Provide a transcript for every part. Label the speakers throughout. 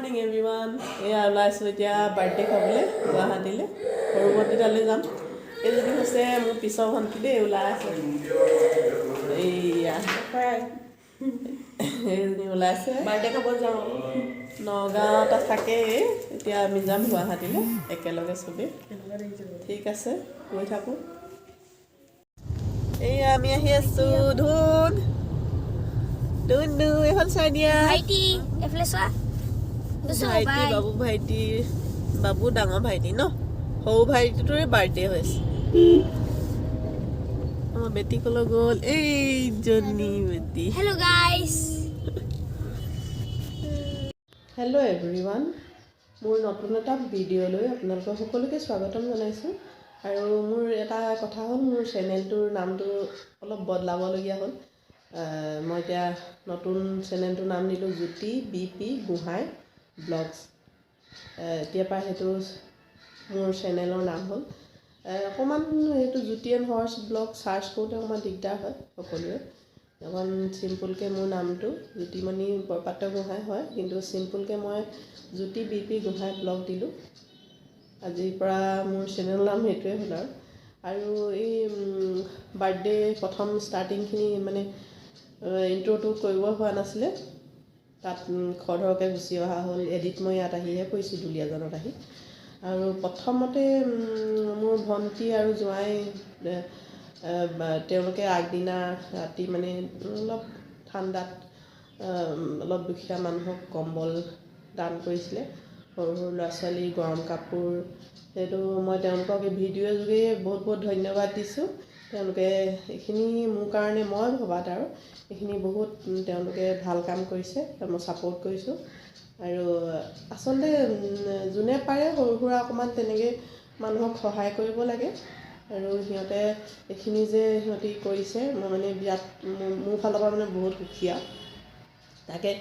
Speaker 1: Morning everyone এয়া ওলাইছোঁ এতিয়া বাৰ্থডে খাবলৈ গুৱাহাটীলৈ সৰু ভণ্টিতালৈ যাম এইজনী হৈছে মোৰ পিছৰ ভণ্টি দেই ওলাই আছে এইয়া এইজনী ওলাইছে বাৰ্থডে খাব যাওঁ নগাঁও তাত থাকেই এতিয়া আমি যাম গুৱাহাটীলৈ একেলগে চবেই ঠিক আছে গৈ থাকোঁ এইয়া আমি আহি আছোঁ ধুন ধুনু এখন চাই দিয়া
Speaker 2: ভাইটি এফালে চোৱা
Speaker 1: ভাইটি বাবু ভাইটি বাবু ডাঙৰ ভাইটি ন সৰু ভাইটিটোৰে বাৰ্থডে হৈছে আমাৰ বেটি কলৈ গ'ল এইজনী বেটি
Speaker 2: হেল্ল' গাইজ
Speaker 1: হেল্ল' এভৰিৱান মোৰ নতুন এটা ভিডিঅ'লৈ আপোনালোকক সকলোকে স্বাগতম জনাইছোঁ আৰু মোৰ এটা কথা হ'ল মোৰ চেনেলটোৰ নামটো অলপ বদলাবলগীয়া হ'ল মই এতিয়া নতুন চেনেলটোৰ নাম দিলোঁ জ্যোতি BP গোহাই ব্লগছ এতিয়াৰ পৰা সেইটো মোৰ চেনেলৰ নাম হ'ল অকণমান সেইটো জ্যোতি এণ্ড হৰ্চ ব্লগ চাৰ্চ কৰোঁতে অকণমান দিগদাৰ হয় সকলোৱে অকণমান চিম্পুলকৈ মোৰ নামটো জ্যোতিমণি বৰপাত্ৰ গোহাঁই হয় কিন্তু চিম্পুলকৈ মই জ্যোতি BP গোহাঁই ব্লগ দিলোঁ আজিৰ পৰা মোৰ চেনেলৰ নাম সেইটোৱে হ'ল আৰু এই বাৰ্থডে প্ৰথম ষ্টাৰ্টিংখিনি মানে ইণ্ট্ৰ'টো কৰিব হোৱা নাছিলে তাত খৰধৰকৈ গুচি অহা হ'ল এডিট মই ইয়াত আহিহে কৰিছোঁ দুলীয়াজানত আহি আৰু প্ৰথমতে মোৰ ভণ্টি আৰু জোঁৱাই তেওঁলোকে আগদিনা ৰাতি মানে অলপ ঠাণ্ডাত অলপ দুখীয়া মানুহক কম্বল দান কৰিছিলে সৰু সৰু ল'ৰা ছোৱালী গৰম কাপোৰ সেইটো মই তেওঁলোকক এই ভিডিঅ'ৰ যোগে বহুত বহুত ধন্যবাদ দিছোঁ তেওঁলোকে এইখিনি মোৰ কাৰণে মই ভবাত আৰু এইখিনি বহুত তেওঁলোকে ভাল কাম কৰিছে মই ছাপোৰ্ট কৰিছোঁ আৰু আচলতে যোনে পাৰে সৰু সুৰা অকণমান তেনেকৈ মানুহক সহায় কৰিব লাগে আৰু সিহঁতে এইখিনি যে সিহঁতি কৰিছে মই মানে বিৰাট মোৰ ফালৰ পৰা মানে বহুত সুখীয়া তাকে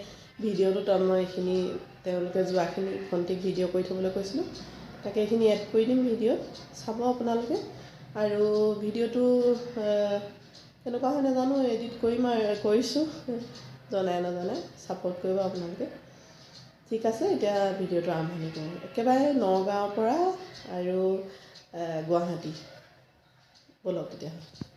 Speaker 1: ভিডিঅ'টোত মই এইখিনি তেওঁলোকে যোৱাখিনি ভণ্টিক ভিডিঅ' কৰি থ'বলৈ কৈছিলোঁ তাকে এইখিনি এড কৰি দিম ভিডিঅ'ত চাব আপোনালোকে আৰু ভিডিঅ'টো কেনেকুৱা হয় নাজানো এডিট কৰিম আৰু কৰিছোঁ জনাই নজনাই ছাপোৰ্ট কৰিব আপোনালোকে ঠিক আছে এতিয়া ভিডিঅ'টো আৰম্ভণি কৰোঁ একেবাৰে নগাঁৱৰ পৰা আৰু গুৱাহাটী ব'লক তেতিয়াহ'লে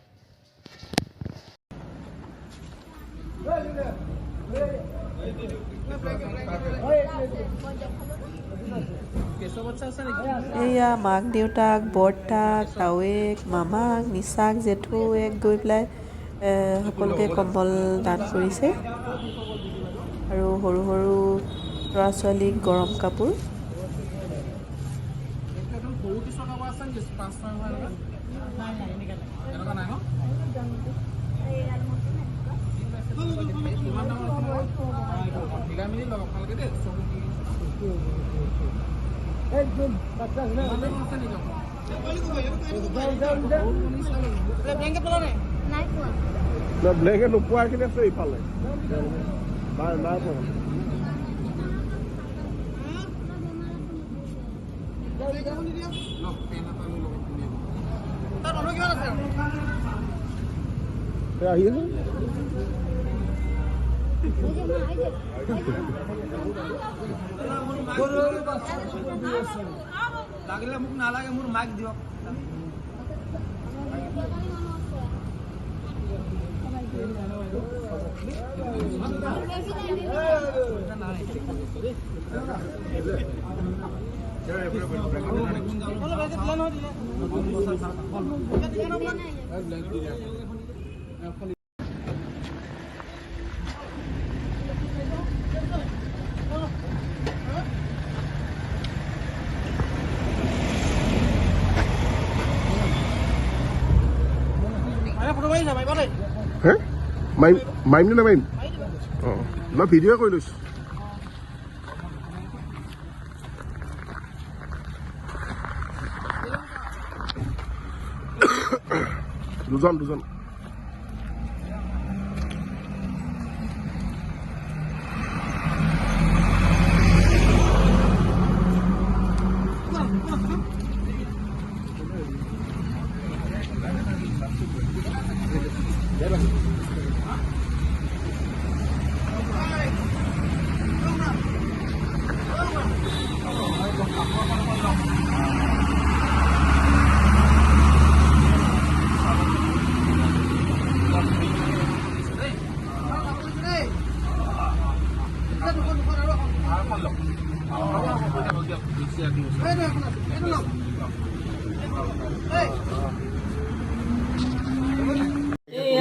Speaker 1: এয়া মাক দেউতাক বৰ্তাক তাৱেক মামাক নিচাক জেঠুৱেক গৈ পেলাই সকলোকে কম্বল দান কৰিছে আৰু সৰু সৰু ল'ৰা ছোৱালীক গৰম কাপোৰ
Speaker 3: ব্লেংকেট নোপোৱাখিনি আছে ইফালে নাই পোৱা আহি আছে লাগিলে মোক নালাগে মোৰ মাইক দিয়ক মাৰিম নে নামাৰিম অঁ মই ভিডিঅ' কৰি লৈছোঁ দুজন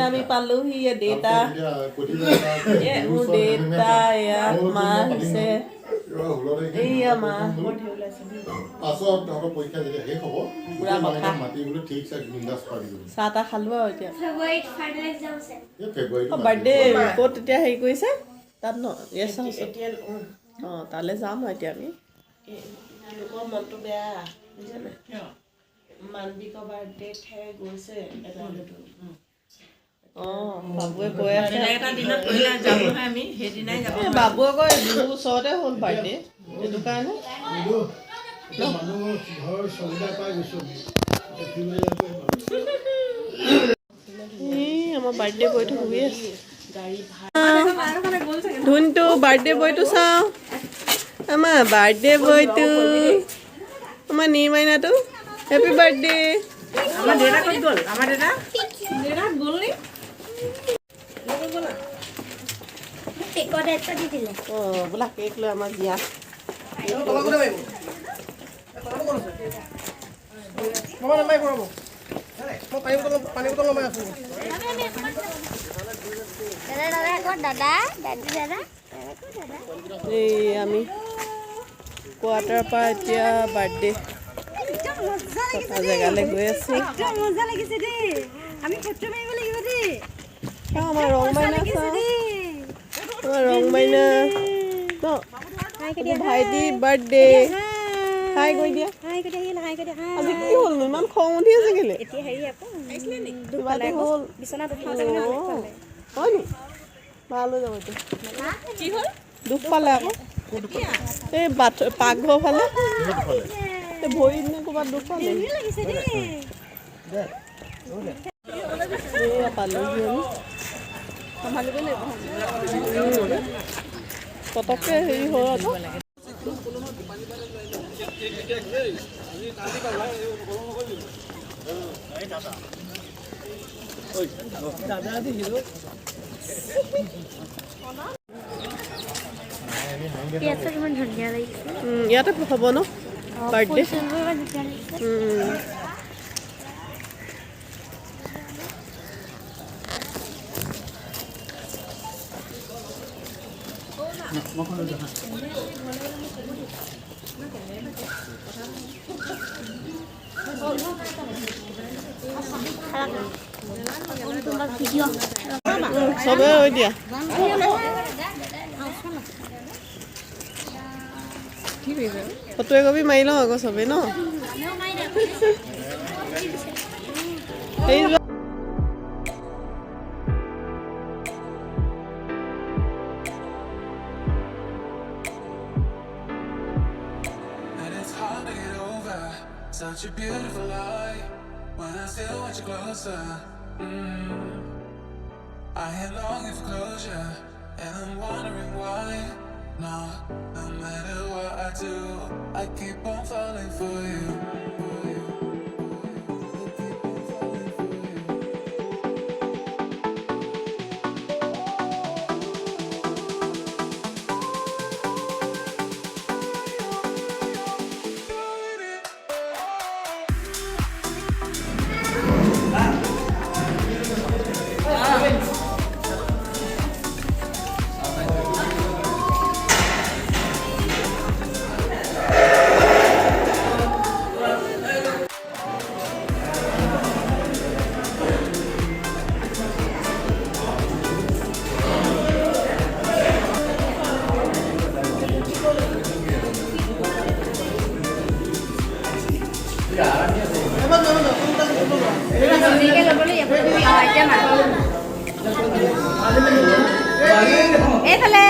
Speaker 1: আমি পালোহি দেউতা মোৰ দেউতা এয়া মা আছে এইয়া মা চাহ তাহ খালো আৰু এতিয়া বাৰ্থডে ক'ত এতিয়া হেৰি কৰিছে তাত ন এতিয়া অঁ তালৈ যাম আৰু এতিয়া আমি লোকৰ মনটো বেয়া বুজিছেনে মানবিকৰ বাৰ্থডেতহে গৈছে অঁ বাবুৱে কৈ আছে এটা দিনত কৰিলে যাম নহয় আমি সেইদিনাই যাব বাবু আকৌ বিহুৰ ওচৰতে হ'ল বাৰ্থডে সেইটো কাৰণে আমাৰ বাৰ্থডে বয়টো শুই আছে ধুনটো বাৰ্থডে বয়টো চাওঁ আমাৰ বাৰ্থডে বয়টো আমাৰ নিৰ্মাইনাটো হেপী বাৰ্থডে আমাৰ দেউতা ক'ত গ'ল আমাৰ দেউতা গ'ল নি অঁ বোলা কেক লৈ আমাক দিয়া এই আমি কোৱাৰ্টাৰৰ পৰা এতিয়া বাৰ্থডে জেগালৈ গৈ আছো আমাৰ ৰং মাইনা আমাৰ ৰং মাইনা ভাইটি বাৰ্থডে হাই কৈ দিয়া আজি কি হ'ল ইমান খং উঠি আছে কেলে হয় নি ভাল হৈ যাব এতিয়া দুখ পালে আকৌ এই পাকঘৰ ফালে ভৰি নে ক'ৰবাত দুখ পালে পালোহি আমি পটককৈ হেৰি হ'ল আকৌ ইয়াতে হ'ব ন বাৰ্থডে চবে হৈ দিয়া ফটো একপি মাৰি লওঁ আকৌ চবে ন
Speaker 4: Such a beautiful life when I still want you closer. I am longing for closure, and I'm wondering why. No matter what I do, I keep on falling for you.
Speaker 2: এইফালে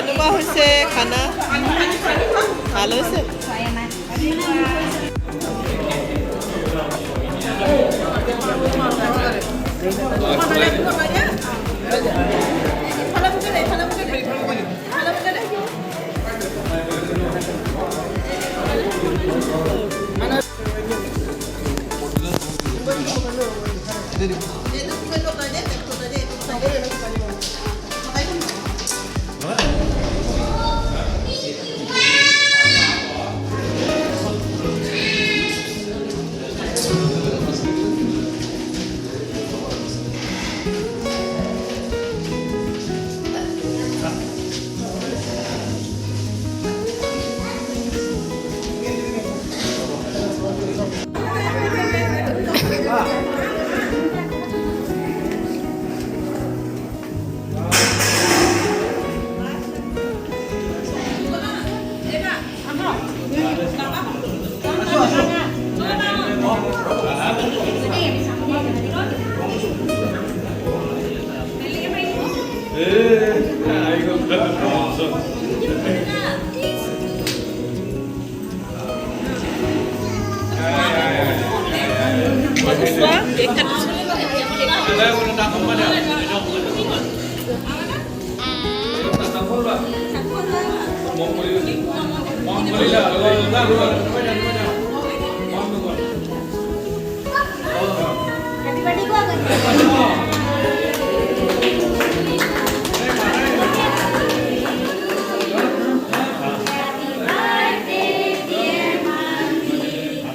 Speaker 1: কেনেকুৱা হৈছে খানা ভাল হৈছে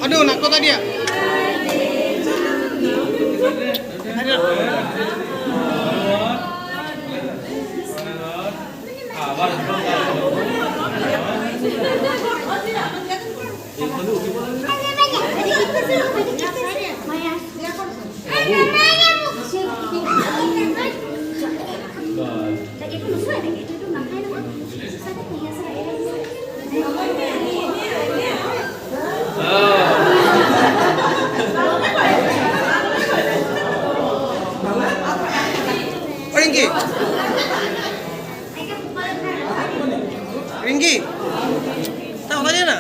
Speaker 3: Aduh, nakut tadi ya? Ringgi. Ringgi. Tahu tadi na?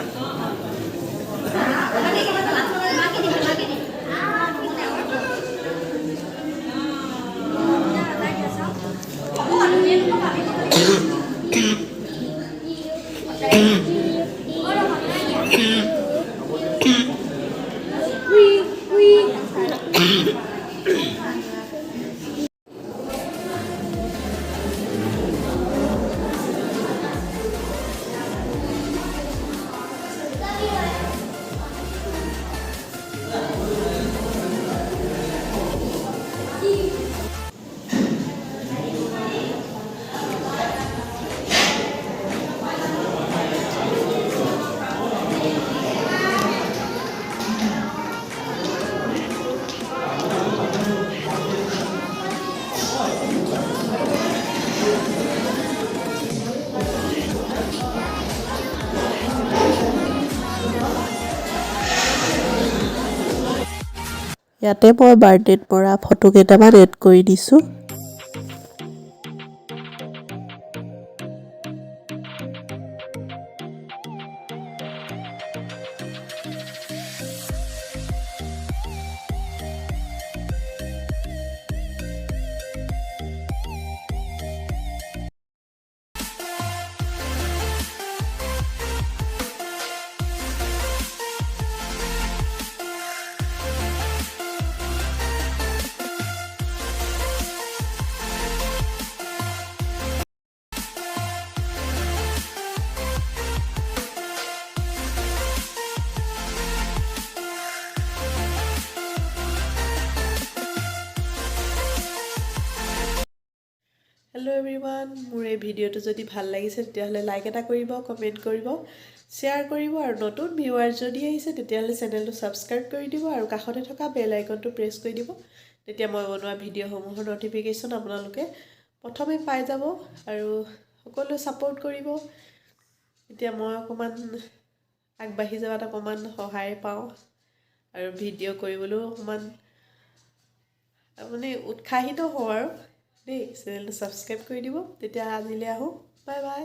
Speaker 5: ইয়াতে মই বাৰ্থডেত পৰা photo কেইটামান এড কৰি দিছোঁ
Speaker 1: হেল্ল' এভৰিৱান মোৰ এই ভিডিঅ'টো যদি ভাল লাগিছে তেতিয়াহ'লে লাইক এটা কৰিব কমেণ্ট কৰিব শ্বেয়াৰ কৰিব আৰু নতুন ভিউৱাৰ যদি আহিছে তেতিয়াহ'লে চেনেলটো ছাবস্ক্ৰাইব কৰি দিব আৰু কাষতে থকা বেল আইকনটো প্ৰেছ কৰি দিব তেতিয়া মই বনোৱা ভিডিঅ'সমূহৰ নটিফিকেশ্যন আপোনালোকে প্ৰথমে পাই যাব আৰু সকলোৱে ছাপোৰ্ট কৰিব এতিয়া মই অকণমান আগবাঢ়ি যোৱাত অকণমান সহায় পাওঁ আৰু ভিডিঅ' কৰিবলৈও অকণমান মানে উৎসাহিত হওঁ আৰু দেই চেনেলটো ছাবস্ক্ৰাইব কৰি দিব তেতিয়া আজিলৈ আহোঁ বাই বাই।